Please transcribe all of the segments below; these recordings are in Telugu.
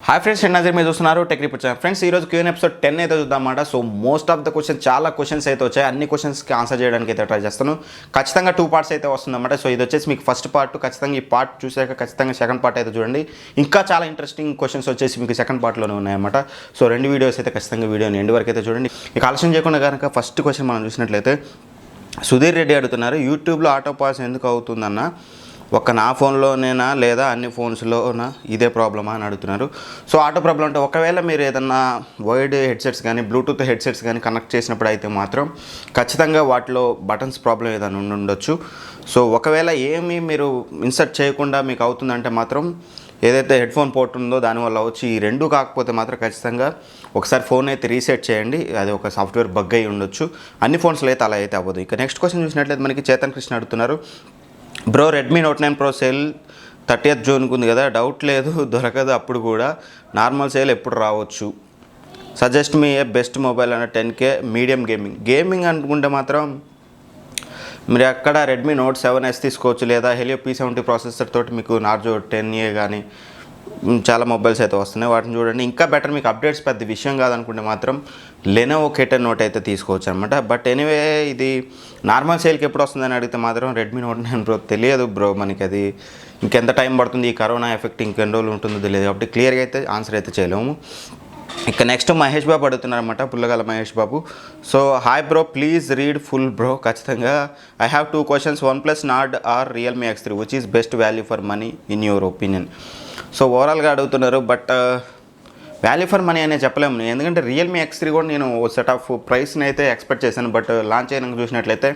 హాయ్ ఫ్రెండ్స్, నేను నజీర్. మీరు చూస్తున్నారు టెక్ రిపోర్ట్ ఛానల్. ఫ్రెండ్స్, ఈరోజు క్యూఎన్ ఎపిసోడ్ 10 అయితే చూద్దామన్నమాట. So most of the question చాలా క్వశ్చన్స్ అయితే వచ్చాయి. అన్ని క్వశ్చన్స్కి ఆన్సర్ చేయడానికి అయితే ట్రై చేస్తాను. ఖచ్చితంగా 2 పార్ట్స్ అయితే వస్తుందన్నమాట. సో ఇది వచ్చేసి మీకు ఫస్ట్ పార్ట్. ఖచ్చితంగా ఈ పార్ట్ చూసాక ఖచ్చితంగా సెకండ్ పార్ట్ అయితే చూడండి. ఇంకా చాలా ఇంట్రెస్టింగ్ క్వశ్చన్స్ వచ్చేసి మీకు సెకండ్ పార్ట్లోనే ఉన్నాయన్నమాట. సో 2 వీడియోస్ అయితే ఖచ్చితంగా వీడియోని ఎండ్ వరకు అయితే చూడండి. ఇక ఆలస్యం చేయకుండా కనుక ఫస్ట్ క్వశ్చన్ మనం చూసినట్లయితే సుధీర్ రెడ్డి అడుగుతున్నారు, యూట్యూబ్లో ఆటో పాస్ ఎందుకు అవుతుందన్న, ఒక నా ఫోన్లోనేనా లేదా అన్ని ఫోన్స్లోనా ఇదే ప్రాబ్లమా అని అడుగుతున్నారు. సో ఆటో ప్రాబ్లం అంటే ఒకవేళ మీరు ఏదన్నా వైర్డ్ హెడ్సెట్స్ కానీ బ్లూటూత్ హెడ్సెట్స్ కానీ కనెక్ట్ చేసినప్పుడు అయితే మాత్రం ఖచ్చితంగా వాటిలో బటన్స్ ప్రాబ్లం ఏదైనా ఉండొచ్చు. సో ఒకవేళ ఏమీ మీరు ఇన్సర్ట్ చేయకుండా మీకు అవుతుందంటే మాత్రం ఏదైతే హెడ్ ఫోన్ పోర్ట్ ఉందో దానివల్ల వచ్చి ఈ రెండు కాకపోతే మాత్రం ఖచ్చితంగా ఒకసారి ఫోన్ అయితే రీసెట్ చేయండి. అది ఒక సాఫ్ట్వేర్ బగ్ అయి ఉండొచ్చు. అన్ని ఫోన్స్లో అయితే అలా అయితే అవ్వదు. ఇక నెక్స్ట్ క్వశ్చన్ చూసినట్లయితే మనకి చేతన్ కృష్ణ అడుగుతున్నారు, bro Redmi note 9 pro sale 30th జూన్కి ఉంది కదా, డౌట్ లేదు దొరకదు, అప్పుడు కూడా నార్మల్ సేల్ ఎప్పుడు రావచ్చు, సజెస్ట్ మీ ఏ బెస్ట్ మొబైల్ అన్న 10K మీడియం గేమింగ్ అనుకుంటే మాత్రం మీరు అక్కడ రెడ్మీ నోట్ 7S తీసుకోవచ్చు, లేదా హెలియో P70 ప్రాసెసర్ తోటి మీకు నార్జో 10A కానీ చాలా మొబైల్స్ అయితే వస్తున్నాయి, వాటిని చూడండి. ఇంకా బెటర్ మీకు అప్డేట్స్ పెద్ద విషయం కాదనుకుంటే మాత్రం లెనోవో K10 నోట్ అయితే తీసుకోవచ్చు అనమాట. బట్ ఎనీవే ఇది నార్మల్ సేల్కి ఎప్పుడు వస్తుందని అడిగితే మాత్రం రెడ్మీ నోట్ 9 ప్రో తెలియదు బ్రో, మనకి అది ఇంకెంత టైం పడుతుంది, ఈ కరోనా ఎఫెక్ట్ ఇంకెన్ని రోజులు ఉంటుందో తెలియదు, కాబట్టి క్లియర్గా అయితే ఆన్సర్ అయితే చేయలేము. ఇక నెక్స్ట్ మహేష్ బాబు అడుగుతున్నారన్నమాట, Pullagala Mahesh Babu. So hi bro, please read full bro. ఖచ్చితంగా I have 2 questions, OnePlus Nord or Realme X3 which is best value for money in your opinion. So ఓవరాల్గా అడుగుతున్నారు, బట్ వాల్యూ ఫర్ మనీ అనే చెప్పలేము, ఎందుకంటే రియల్మీ X3 కూడా నేను సెట్ ఆఫ్ ప్రైస్ని అయితే ఎక్స్పెక్ట్ చేశాను. బట్ లాంచ్ అయినాక చూసినట్లయితే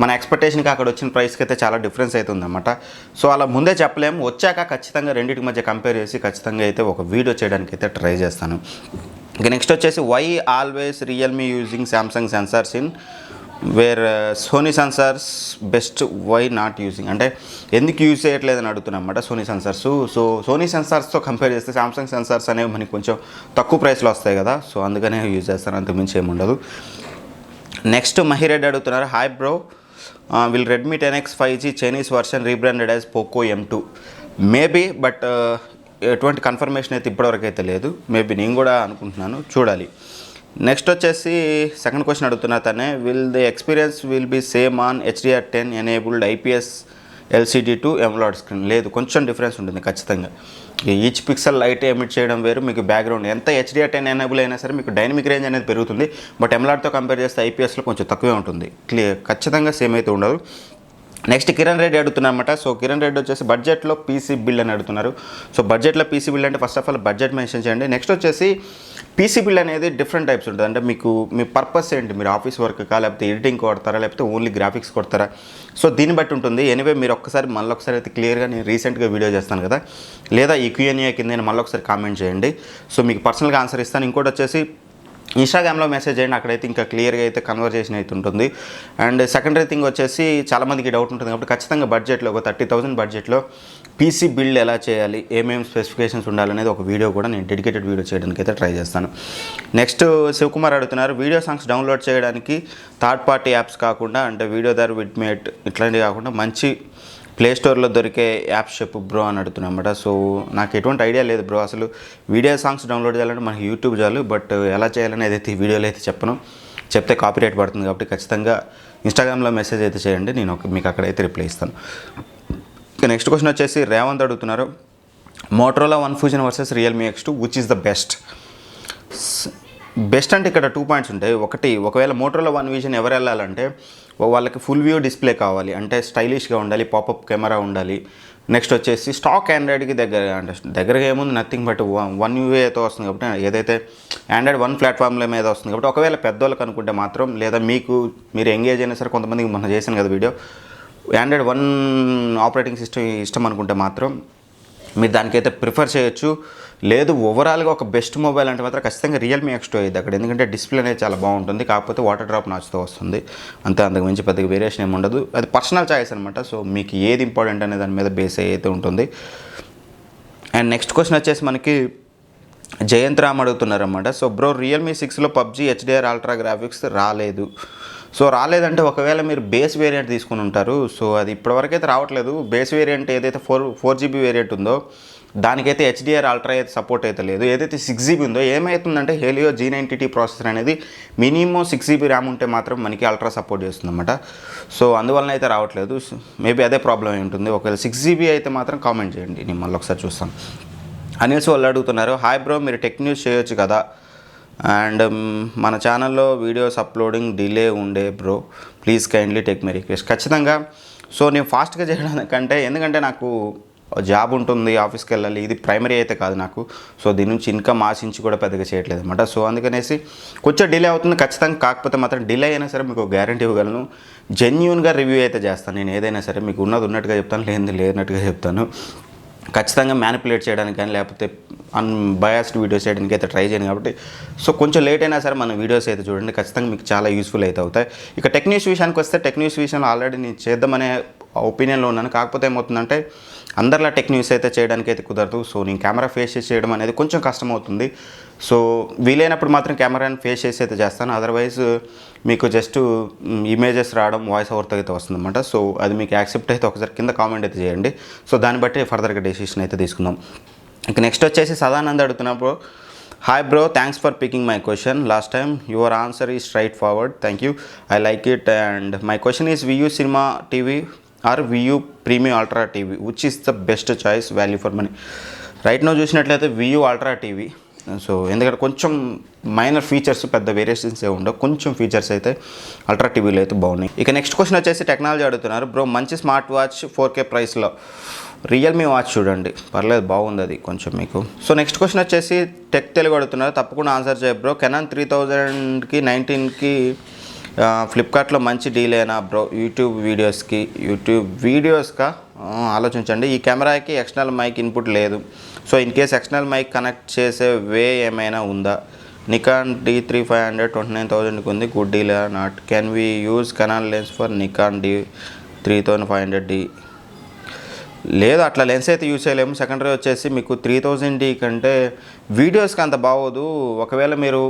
మన ఎక్స్పెక్టేషన్కి అక్కడ వచ్చిన ప్రైస్కి అయితే చాలా డిఫరెన్స్ అయితే ఉందన్నమాట. సో అలా ముందే చెప్పలేము, వచ్చాక ఖచ్చితంగా రెండింటి మధ్య కంపేర్ చేసి ఖచ్చితంగా అయితే ఒక వీడియో చేయడానికి అయితే ట్రై చేస్తాను. ఇక నెక్స్ట్ వచ్చేసి why always Realme using Samsung sensors in where Sony sensors best, why not using అంటే ఎందుకు యూజ్ చేయట్లేదని అడుగుతున్నమాట సోనీ సెన్సార్స్. సో సోనీ సెన్సార్స్తో కంపేర్ చేస్తే సామ్సంగ్ సెన్సార్స్ అనేవి మనకి కొంచెం తక్కువ ప్రైస్లో వస్తాయి కదా, సో అందుకనే యూజ్ చేస్తాను, అంతకుమించి ఏమి ఉండదు. నెక్స్ట్ మహిరెడ్డి అడుగుతున్నారు, hi bro, will Redmi 10X 5G Chinese version rebranded as Poco M2 maybe, but ఎటువంటి కన్ఫర్మేషన్ అయితే ఇప్పటివరకు అయితే లేదు. మేబీ నేను కూడా అనుకుంటున్నాను, చూడాలి. నెక్స్ట్ వచ్చేసి సెకండ్ క్వశ్చన్ అడుగుతున్నా తనే, will the experience will be same on HDR10 enabled IPS LCD to AMOLED screen. లేదు, కొంచెం డిఫరెన్స్ ఉంటుంది ఖచ్చితంగా. ఈచ్ పిక్సెల్ లైట్ ఎమిట్ చేయడం వేరు, మీకు బ్యాక్గ్రౌండ్ ఎంత HDR10 ఎనేబుల్ అయినా సరే మీకు డైనమిక్ రేంజ్ అనేది పెరుగుతుంది. బట్ AMOLEDతో కంపేర్ చేస్తే IPSలో కొంచెం తక్కువే ఉంటుంది, ఖచ్చితంగా సేమ్ అయితే ఉండదు. నెక్స్ట్ కిరణ్ రెడ్డి అడుగుతున్నారన్నమాట. సో కిరణ్ రెడ్డి వచ్చేసి బడ్జెట్లో పీసీ బిల్డ్ అని అడుగుతున్నారు. సో బడ్జెట్లో పీసీ బిల్డ్ అంటే first of all budget mention చేయండి. నెక్స్ట్ వచ్చేసి పీసీ బిల్డ్ అనేది డిఫరెంట్ టైప్స్ ఉంటుంది. అంటే మీకు మీ పర్పస్ ఏంటి, మీరు ఆఫీస్ వర్క్ లేకపోతే ఎడిటింగ్ కొడతారా, లేకపోతే ఓన్లీ గ్రాఫిక్స్ కొడతారా, సో దీన్ని బట్టి ఉంటుంది. ఎనివే మీరు ఒక్కసారి మళ్ళీ ఒకసారి అయితే క్లియర్గా నేను రీసెంట్గా వీడియో చేస్తాను కదా, లేదా ఈ Q&A కింద నేను మళ్ళీ ఒకసారి కామెంట్ చేయండి. సో మీకు పర్సనల్గా ఆన్సర్ ఇస్తాను. ఇంకోటి వచ్చేసి ఇన్స్టాగ్రామ్లో మెసేజ్ చేయండి, అక్కడైతే ఇంకా క్లియర్గా అయితే కన్వర్జేషన్ అయితే ఉంటుంది. అండ్ సెకండరీ థింగ్ వచ్చేసి చాలామందికి డౌట్ ఉంటుంది కాబట్టి ఖచ్చితంగా బడ్జెట్లో ఒక 30,000 బడ్జెట్లో పీసీ బిల్డ్ ఎలా చేయాలి, ఏమేమి స్పెసిఫికేషన్స్ ఉండాలనేది ఒక వీడియో కూడా నేను డెడికేటెడ్ వీడియో చేయడానికి అయితే ట్రై చేస్తాను. నెక్స్ట్ శివకుమార్ అడుగుతున్నారు, వీడియో సాంగ్స్ డౌన్లోడ్ చేయడానికి థర్డ్ పార్టీ యాప్స్ కాకుండా, అంటే వీడియోదార్, విడ్మేట్ ఇట్లాంటివి కాకుండా మంచి ప్లేస్టోర్లో దొరికే యాప్స్ చెప్పు బ్రో అని అడుగుతున్నమాట. సో నాకు ఎటువంటి ఐడియా లేదు బ్రో, అసలు వీడియో సాంగ్స్ డౌన్లోడ్ చేయాలంటే మనకి యూట్యూబ్ చాలు, బట్ ఎలా చేయాలని ఏదైతే ఈ వీడియోలో అయితే చెప్పను, చెప్తే కాపీరైట్ పడుతుంది కాబట్టి ఖచ్చితంగా ఇన్స్టాగ్రామ్లో మెసేజ్ అయితే చేయండి, నేను మీకు అక్కడైతే రిప్లై ఇస్తాను. ఇక నెక్స్ట్ క్వశ్చన్ వచ్చేసి రేవంత్ అడుగుతున్నారు, Motorola one fusion versus Realme X2 which is the best. Best అంటే ఇక్కడ 2 పాయింట్స్ ఉంటాయి. ఒకటి, ఒకవేళ మోటరోలా వన్ విజన్ ఎవరు వెళ్ళాలంటే వాళ్ళకి ఫుల్ వ్యూ డిస్ప్లే కావాలి, అంటే స్టైలిష్గా ఉండాలి, పాపప్ కెమెరా ఉండాలి. నెక్స్ట్ వచ్చేసి స్టాక్ ఆండ్రాయిడ్కి దగ్గరగా ఏముంది, నథింగ్ బట్ 1 UI అయితే వస్తుంది కాబట్టి, ఏదైతే ఆండ్రాయిడ్ 1 ప్లాట్ఫామ్ల మీద వస్తుంది కాబట్టి, ఒకవేళ పెద్దోళ్ళకి అనుకుంటే మాత్రం, లేదా మీరు ఎంగేజ్ అయినా సరే, కొంతమందికి మొన్న చేశాను కదా వీడియో, ఆండ్రాయిడ్ 1 ఆపరేటింగ్ సిస్టమ్ ఇష్టం అనుకుంటే మాత్రం మీరు దానికైతే ప్రిఫర్ చేయొచ్చు. లేదు ఓవరాల్గా ఒక బెస్ట్ మొబైల్ అంటే మాత్రం ఖచ్చితంగా రియల్మీ X2 అయ్యింది అక్కడ, ఎందుకంటే డిస్ప్లే అనేది చాలా బాగుంటుంది, కాకపోతే వాటర్ డ్రాప్ నాచుతో వస్తుంది అంతే, అంతకు మించి పెద్దగా వేరియేషన్ ఏమి ఉండదు. అది పర్సనల్ చాయిస్ అనమాట. సో మీకు ఏది ఇంపార్టెంట్ అనే దాని మీద బేస్ అయితే ఉంటుంది. అండ్ నెక్స్ట్ క్వశ్చన్ వచ్చేసి మనకి జయంత్ రామ్ అడుగుతున్నారన్నమాట. సో బ్రో రియల్మీ 6లో PUBG HDR అల్ట్రా గ్రాఫిక్స్ రాలేదు. సో రాలేదంటే ఒకవేళ మీరు బేస్ వేరియంట్ తీసుకుని ఉంటారు. సో అది ఇప్పటివరకు అయితే రావట్లేదు. బేస్ వేరియంట్ ఏదైతే 4GB వేరియంట్ ఉందో దానికైతే హెచ్డిఆర్ అల్ట్రా అయితే సపోర్ట్ అయితే లేదు. ఏదైతే 6GB ఉందో ఏమవుతుందంటే హెలియో G90T ప్రాసెసర్ అనేది మినిమం 6GB ర్యామ్ ఉంటే మాత్రం మనకి అల్ట్రా సపోర్ట్ చేస్తుంది అనమాట. సో అందువలన అయితే రావట్లేదు. మేబీ అదే ప్రాబ్లం అయి ఉంటుంది. ఒకవేళ 6GB అయితే మాత్రం కామెంట్ చేయండి, నేను మళ్ళీ ఒకసారి చూస్తాను. అనిల్స్ వాళ్ళు అడుగుతున్నారు, హాయ్ బ్రో మీరు టెక్ న్యూస్ చేయొచ్చు కదా, అండ్ మన ఛానల్లో వీడియోస్ అప్లోడింగ్ డిలే ఉండే bro, please kindly take my request. ఖచ్చితంగా. సో నేను ఫాస్ట్గా చేయడానికంటే, ఎందుకంటే నాకు జాబ్ ఉంటుంది, ఆఫీస్కి వెళ్ళాలి, ఇది ప్రైమరీ అయితే కాదు నాకు. సో దీని నుంచి ఇన్కమ్ ఆశించి కూడా పెద్దగా చేయట్లేదు అనమాట. సో అందుకనేసి కొంచెం డిలే అవుతుంది ఖచ్చితంగా. కాకపోతే మాత్రం డిలే అయినా సరే మీకు గ్యారంటీ ఇవ్వగలను, జెన్యూన్గా రివ్యూ అయితే చేస్తాను నేను. ఏదైనా సరే మీకు ఉన్నది ఉన్నట్టుగా చెప్తాను, లేనట్టుగా చెప్తాను. ఖచ్చితంగా మ్యానిపులేట్ చేయడానికి కానీ లేకపోతే అన్బయాస్డ్ వీడియోస్ చేయడానికి అయితే ట్రై చేయను కాబట్టి సో కొంచెం లేట్ అయినా సరే మన వీడియోస్ అయితే చూడండి, ఖచ్చితంగా మీకు చాలా యూస్ఫుల్ అయితే అవుతాయి. ఇక టెక్ న్యూస్ విషయానికి వస్తే, టెక్ న్యూస్ విషయంలో ఆల్రెడీ నేను చేద్దామనే ఒపీనియన్లో ఉన్నాను. కాకపోతే ఏమవుతుందంటే అందరిలా టెక్ న్యూస్ అయితే చేయడానికి అయితే కుదరదు. సో నేను కెమెరా ఫేస్ చేసి చేయడం అనేది కొంచెం కష్టమవుతుంది. సో వీలైనప్పుడు మాత్రం కెమెరాని ఫేస్ చేసి అయితే చేస్తాను. అదర్వైజ్ మీకు జస్ట్ ఇమేజెస్ రావడం, వాయిస్ ఓవర్తో అయితే వస్తుందన్నమాట. సో అది మీకు యాక్సెప్ట్ అయితే ఒకసారి కింద కామెంట్ అయితే చేయండి. సో దాన్ని బట్టి ఫర్దర్గా డెసిషన్ అయితే తీసుకుందాం. ఇక నెక్స్ట్ వచ్చేసి సదానంద్ అడుగుతున్నప్పుడు, hi bro, thanks for picking my question. Last time your answer is straight forward, thank you, I like it. And my question is Vu cinema TV or Vu premium ultra TV, which is the best choice, value for money? Right now చూసినట్లయితే వియూ అల్ట్రా టీవీ. సో ఎందుకంటే కొంచెం మైనర్ ఫీచర్స్, పెద్ద వేరియేషన్స్ ఏ ఉండవు, కొంచెం ఫీచర్స్ అయితే అల్ట్రా టీవీలో అయితే బాగున్నాయి. ఇక నెక్స్ట్ క్వశ్చన్ వచ్చేసి టెక్నాలజీ అడుగుతున్నారు, బ్రో మంచి స్మార్ట్ వాచ్ 4K ప్రైస్లో రియల్మీ వాచ్ చూడండి, పర్లేదు బాగుంది అది కొంచెం మీకు. సో నెక్స్ట్ క్వశ్చన్ వచ్చేసి టెక్ తెలుగు అడుగుతున్నారు, తప్పకుండా ఆన్సర్ చేయ బ్రో. కెనాన్ 3000కి 19కి ఫ్లిప్కార్ట్లో మంచి డీల్ అయినా బ్రో? యూట్యూబ్ వీడియోస్కా ఆలోచించండి. ఈ కెమెరాకి ఎక్స్టర్నల్ మైక్ ఇన్పుట్ లేదు. So in case external mic connect చేసే వే ఏమైనా ఉందా? నికాన్ D3500 29,000కి ఉంది, good deal not? Can we use Canon lens for Nikon D3500D? లేదు, అట్లా లెన్స్ అయితే యూజ్ చేయలేము. సెకండరీ వచ్చేసి మీకు 3000D కంటే వీడియోస్కి అంత బాగోదు. ఒకవేళ మీరు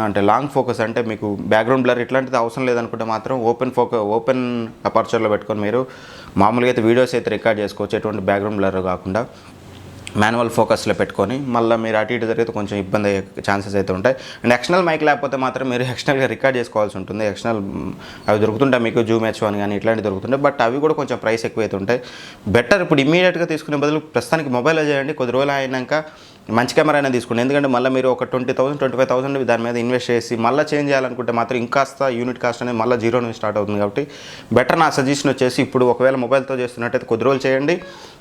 అంటే లాంగ్ ఫోకస్, అంటే మీకు బ్యాక్గ్రౌండ్ బ్లర్ ఇట్లాంటిది అవసరం లేదనుకుంటే మాత్రం ఓపెన్ అపర్చర్లో పెట్టుకొని మీరు మామూలుగా అయితే వీడియోస్ అయితే రికార్డ్ చేసుకోవచ్చు, ఎటువంటి బ్యాక్గ్రౌండ్ బ్లర్ కాకుండా మాన్యువల్ ఫోకస్లో పెట్టుకొని. మళ్ళీ మీరు అటు ఇటు జరిగితే కొంచెం ఇబ్బంది అయ్యే ఛాన్సెస్ అయితే ఉంటాయి. అండ్ ఎక్స్టర్నల్ మైక్ లేకపోతే మాత్రం మీరు ఎక్స్టర్నల్గా రికార్డ్ చేసుకోవాల్సి ఉంటుంది. ఎక్స్టర్నల్ అవి దొరుకుతుంటాయి మీకు, జూమ్ H1 కానీ ఇట్లాంటివి దొరుకుతుంటాయి, బట్ అవి కూడా కొంచెం ప్రైస్ ఎక్కువ అయితే ఉంటాయి. బెటర్ ఇప్పుడు ఇమీడియట్గా తీసుకునే బదులు ప్రస్తుతానికి మొబైల్లో చేయండి, కొద్ది రోజులు అయినాక మంచి కెమెరా అయినా తీసుకోండి. ఎందుకంటే మళ్ళీ మీరు ఒక 20,000 25,000 దాని మీద ఇన్వెస్ట్ చేసి మళ్ళీ చేంజ్ చేయాలనుకుంటే మాత్రం ఇంకాస్త యూనిట్ కాస్ట్ అనేది మళ్ళీ జీరో నుంచి స్టార్ట్ అవుతుంది. కాబట్టి బెటర్ నా సజెషన్ వచ్చేసి, ఇప్పుడు ఒకవేళ మొబైల్తో చేస్తున్నట్టయితే కొద్ది రోజులు చేయండి,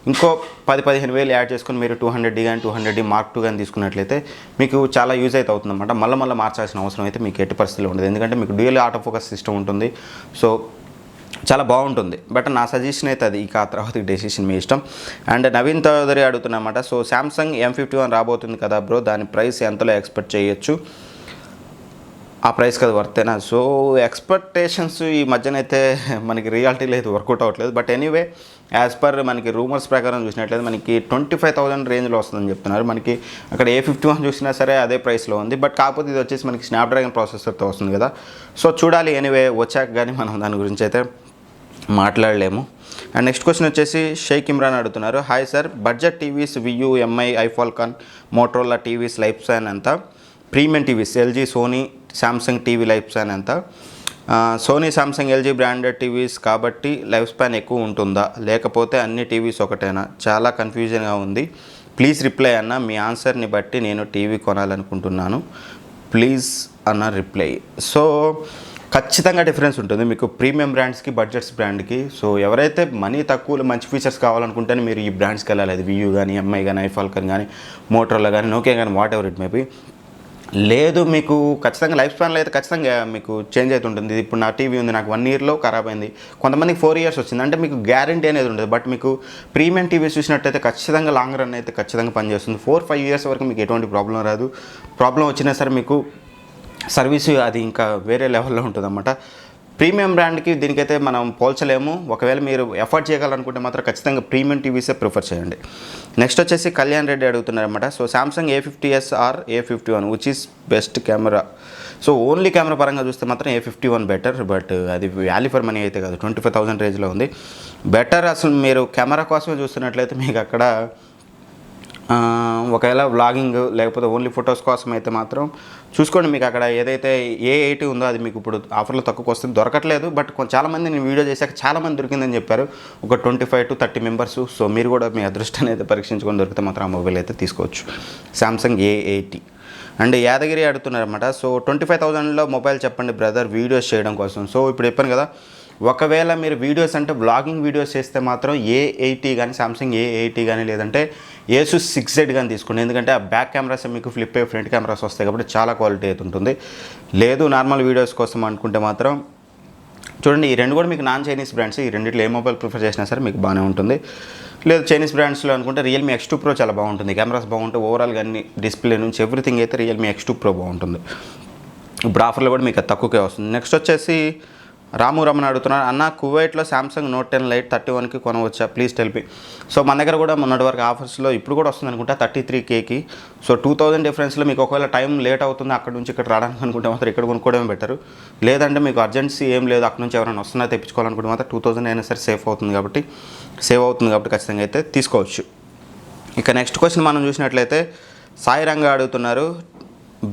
ఇంకో 10-15 వేలు యాడ్ చేసుకొని మీరు 200D కానీ 200D Mark II కానీ తీసుకున్నట్లయితే మీకు చాలా యూజ్ అయితే అవుతుందన్నమాట. మళ్ళీ మార్చాల్సిన అవసరం అయితే మీకు ఎట్టి పరిస్థితుల్లో ఉండదు, ఎందుకంటే మీకు డ్యూయల్ ఆటో ఫోకస్ సిస్టమ్ ఉంటుంది. సో చాలా బాగుంటుంది. బట్ నా సజెషన్ అయితే అది. ఇక ఆ తర్వాత డెసిషన్ మీ ఇష్టం. అండ్ నవీన్ చౌదరి అడుగుతున్నమాట, సో శాంసంగ్ M51 రాబోతుంది కదా బ్రో, దాని ప్రైస్ ఎంతలో ఎక్స్పెక్ట్ చేయొచ్చు? ఆ ప్రైస్ కదా వర్తేనా? సో ఎక్స్పెక్టేషన్స్ ఈ మధ్యనైతే మనకి రియాలిటీ లేదు, వర్కౌట్ అవ్వట్లేదు. బట్ ఎనీవే, యాజ్ పర్ మనకి రూమర్స్ ప్రకారం చూసినట్లయితే మనకి 25,000 రేంజ్లో వస్తుందని చెప్తున్నారు. మనకి అక్కడ A51 చూసినా సరే అదే ప్రైస్లో ఉంది. బట్ కాకపోతే ఇది వచ్చేసి మనకి స్నాప్డ్రాగన్ ప్రాసెసర్తో వస్తుంది కదా. సో చూడాలి, ఎనీవే వచ్చాక కానీ మనం దాని గురించి అయితే మాట్లాడలేము. అండ్ నెక్స్ట్ క్వశ్చన్ వచ్చేసి షేక్ ఇమ్రాన్ అడుగుతున్నారు, hi sir, budget TVs Vu, Mi, iFFalcon, Motorola TVs life span ఎంత? Premium TVs LG, Sony, Samsung TV life span ఎంత? Sony, Samsung, LG branded TVs కాబట్టి లైఫ్ స్పాన్ ఎక్కువ ఉంటుందా, లేకపోతే అన్ని టీవీస్ ఒకటేనా? చాలా కన్ఫ్యూజన్గా ఉంది, ప్లీజ్ రిప్లై అన్న. మీ ఆన్సర్ని బట్టి నేను టీవీ కొనాలనుకుంటున్నాను, ప్లీజ్ అన్న రిప్లై. సో ఖచ్చితంగా డిఫరెన్స్ ఉంటుంది మీకు ప్రీమియం బ్రాండ్స్కి, బడ్జెట్స్ బ్రాండ్కి. సో ఎవరైతే మనీ తక్కువలో మంచి ఫీచర్స్ కావాలనుకుంటేనే మీరు ఈ బ్రాండ్స్కి వెళ్ళాలి. అది వియూ కానీ, ఎంఐ కానీ, ఐఫాల్కన్ కానీ, మోటరోలా కానీ, నోకియా కానీ, వాట్ ఎవర్ ఇట్ మేబీ. లేదు మీకు ఖచ్చితంగా లైఫ్ స్పాన్లో అయితే ఖచ్చితంగా మీకు చేంజ్ అవుతుంటుంది. ఇప్పుడు నా టీవీ ఉంది, నాకు 1 ఇయర్లో ఖరాబ్ అయింది, కొంతమందికి 4 ఇయర్స్ వచ్చింది, అంటే మీకు గ్యారంటీ అనేది ఉండదు. బట్ మీకు ప్రీమియం టీవీ చూసినట్టయితే ఖచ్చితంగా లాంగ్ రన్ అయితే ఖచ్చితంగా పనిచేస్తుంది. 4-5 ఇయర్స్ వరకు మీకు ఎటువంటి ప్రాబ్లం రాదు. ప్రాబ్లం వచ్చినా సరే మీకు సర్వీస్ అది ఇంకా వేరే లెవెల్లో ఉంటుందన్నమాట. ప్రీమియం బ్రాండ్కి దీనికైతే మనం పోల్చలేము. ఒకవేళ మీరు ఎఫర్ట్ చేయగలనుకుంటే మాత్రం ఖచ్చితంగా ప్రీమియం టీవీసే ప్రిఫర్ చేయండి. నెక్స్ట్ వచ్చేసి కళ్యాణ్ రెడ్డి అడుగుతున్నారన్నమాట, so Samsung A50s or A51 which is best camera? So only camera పరంగా చూస్తే మాత్రం A51 బెటర్, బట్ అది వాల్యూ ఫర్ మనీ అయితే కాదు, 25,000 రేంజ్లో ఉంది. బెటర్ అసలు మీరు కెమెరా కోసమే చూస్తున్నట్లయితే మీకు అక్కడ ఒకవేళ వ్లాగింగ్ లేకపోతే ఓన్లీ ఫొటోస్ కోసం అయితే మాత్రం చూసుకోండి. మీకు అక్కడ ఏదైతే A80 ఉందో అది మీకు ఇప్పుడు ఆఫర్లో తక్కువకి వస్తుంది, దొరకట్లేదు. బట్ చాలామంది నేను వీడియో చేశాక చాలామంది దొరికిందని చెప్పారు, ఒక 25 to 30 మెంబర్స్. సో మీరు కూడా మీ అదృష్టాన్ని అయితే పరీక్షించుకొని దొరికితే మాత్రం ఆ మొబైల్ అయితే తీసుకోవచ్చు. సామ్సంగ్ A80 అండ్ యాదగిరి అడుగుతున్నారన్నమాట. సో 25,000లో మొబైల్ చెప్పండి బ్రదర్ వీడియోస్ చేయడం కోసం. సో ఇప్పుడు చెప్పాను కదా, ఒకవేళ మీరు వీడియోస్ అంటే వ్లాగింగ్ వీడియోస్ చేస్తే మాత్రం A80 కానీ సామ్సంగ్ A80 కానీ లేదంటే Asus 6Z కానీ తీసుకోండి. ఎందుకంటే ఆ బ్యాక్ కెమెరాస్ మీకు ఫ్లిప్ అయ్యే ఫ్రంట్ కెమెరాస్ వస్తాయి కాబట్టి చాలా క్వాలిటీ అయితే ఉంటుంది. లేదు నార్మల్ వీడియోస్ కోసం అనుకుంటే మాత్రం చూడండి, ఈ రెండు కూడా మీకు నాన్ చైనీస్ బ్రాండ్స్. ఈ రెండిట్లో ఏ మొబైల్ ప్రిఫర్ చేసినా సరే మీకు బాగానే ఉంటుంది. లేదు చైనీస్ బ్రాండ్స్లో అనుకుంటే రియల్మీ X2 Pro చాలా బాగుంటుంది, కెమెరాస్ బాగుంటాయి, ఓవరాల్గా అన్ని డిస్ప్లే నుంచి ఎవ్రీథింగ్ అయితే రియల్మీ X2 Pro బాగుంటుంది. ఇప్పుడు ఆఫర్లో కూడా మీకు తక్కువకే వస్తుంది. నెక్స్ట్ వచ్చేసి రాము రమణ అడుగుతున్నారు, అన్న కువైట్లో సామ్సంగ్ Note 10 Lite 31కి కొనవచ్చా, ప్లీజ్ టెల్ మీ. సో మన దగ్గర కూడా మొన్నటి వరకు ఆఫర్స్లో ఇప్పుడు కూడా వస్తుంది అనుకుంటా 33Kకి. సో 2000 డిఫరెన్స్లో మీకు ఒకవేళ టైం లేట్ అవుతుంది అక్కడ నుంచి ఇక్కడ రావడానికి అనుకుంటే మాత్రం ఇక్కడ కొనుక్కోవడమే బెటర్. లేదంటే మీకు అర్జెన్సీ ఏం లేదు, అక్కడ నుంచి ఎవరైనా వస్తున్నా తెప్పించుకోవాలనుకుంటే మాత్రం 2000 అయినా సరే సేవ్ అవుతుంది కాబట్టి ఖచ్చితంగా అయితే తీసుకోవచ్చు. ఇక నెక్స్ట్ క్వశ్చన్ మనం చూసినట్లయితే సాయి రంగా అడుగుతున్నారు,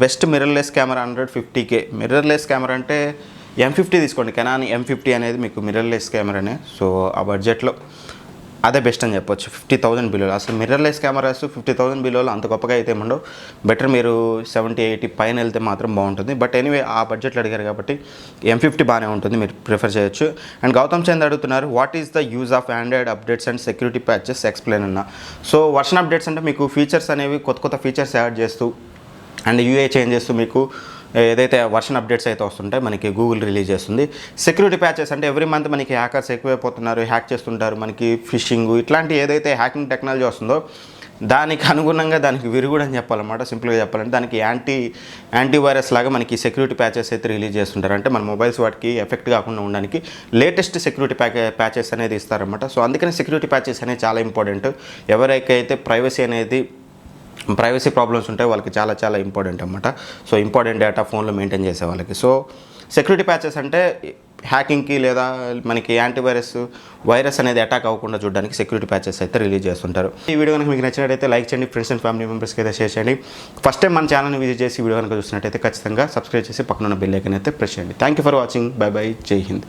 best mirrorless camera 150K. Mirrorless camera అంటే M50 తీసుకోండి, కెనాన్ M50 అనేది మీకు మిర్రర్లెస్ కెమెరానే. సో ఆ బడ్జెట్లో అదే బెస్ట్ అని చెప్పొచ్చు. 50,000 బిలోలో అసలు మిర్రర్లెస్ కెమెరాస్ 50,000 బిలోలో అంత గొప్పగా అయితే ఉండవు. బెటర్ మీరు 70-80 పైన వెళ్తే మాత్రం బాగుంటుంది. బట్ ఎనీవే ఆ బడ్జెట్లో అడిగారు కాబట్టి M50 బాగానే ఉంటుంది, మీరు ప్రిఫర్ చేయొచ్చు. అండ్ గౌతమ్ చంద్ అడుగుతున్నారు, what is the use of Android updates and security patches, explain అన్న. సో వర్షన్ అప్డేట్స్ అంటే మీకు ఫీచర్స్ అనేవి కొత్త ఫీచర్స్ యాడ్ చేస్తూ అండ్ UI చేంజ్ చేస్తూ మీకు ఏదైతే వర్షన్ అప్డేట్స్ అయితే వస్తుంటాయి మనకి గూగుల్ రిలీజ్ చేస్తుంది. సెక్యూరిటీ ప్యాచెస్ అంటే ఎవ్రీ మంత్ మనకి హ్యాకర్స్ ఎక్కువైపోతున్నారు, హ్యాక్ చేస్తుంటారు, మనకి ఫిషింగ్ ఇట్లాంటి ఏదైతే హ్యాకింగ్ టెక్నాలజీ వస్తుందో దానికి అనుగుణంగా దానికి విరుగుడు అని చెప్పాలన్నమాట. సింపుల్గా చెప్పాలంటే దానికి యాంటీవైరస్ లాగా మనకి సెక్యూరిటీ ప్యాచెస్ అయితే రిలీజ్ చేస్తుంటారు. అంటే మన మొబైల్స్ వాటికి ఎఫెక్ట్ కాకుండా ఉండడానికి లేటెస్ట్ సెక్యూరిటీ ప్యాచెస్ అనేది ఇస్తారన్నమాట. సో అందుకని సెక్యూరిటీ ప్యాచెస్ అనేది చాలా ఇంపార్టెంట్. ఎవరికైతే ప్రైవసీ ప్రాబ్లమ్స్ ఉంటాయి వాళ్ళకి చాలా ఇంపార్టెంట్ అన్నమాట. సో ఇంపార్టెంట్ డేటా ఫోన్లో మెయింటైన్ చేసే వాళ్ళకి. సో సెక్యూరిటీ ప్యాచెస్ అంటే హ్యాకింగ్కి లేదా మనకి వైరస్ అనేది అటాక్ అవ్వకుండా చూడడానికి సెక్యూరిటీ ప్యాచెస్ అయితే రిలీజ్ చేస్తుంటారు. ఈ వీడియో కనుక మీకు నచ్చినట్టయితే లైక్ చేయండి, ఫ్రెండ్స్ అండ్ ఫ్యామిలీ మెంబర్స్కి అయితే షేర్ చేయండి. ఫస్ట్ టైం మన ఛానల్ని విజిట్ చేసి వీడియో కనుక చూసినట్టయితే ఖచ్చితంగా సబ్స్క్రైబ్ చేసి పక్కన ఉన్న బెల్ ఐకాన్ అయితే ప్రెస్ చేయండి. Thank you for watching. By by, జై హింద్.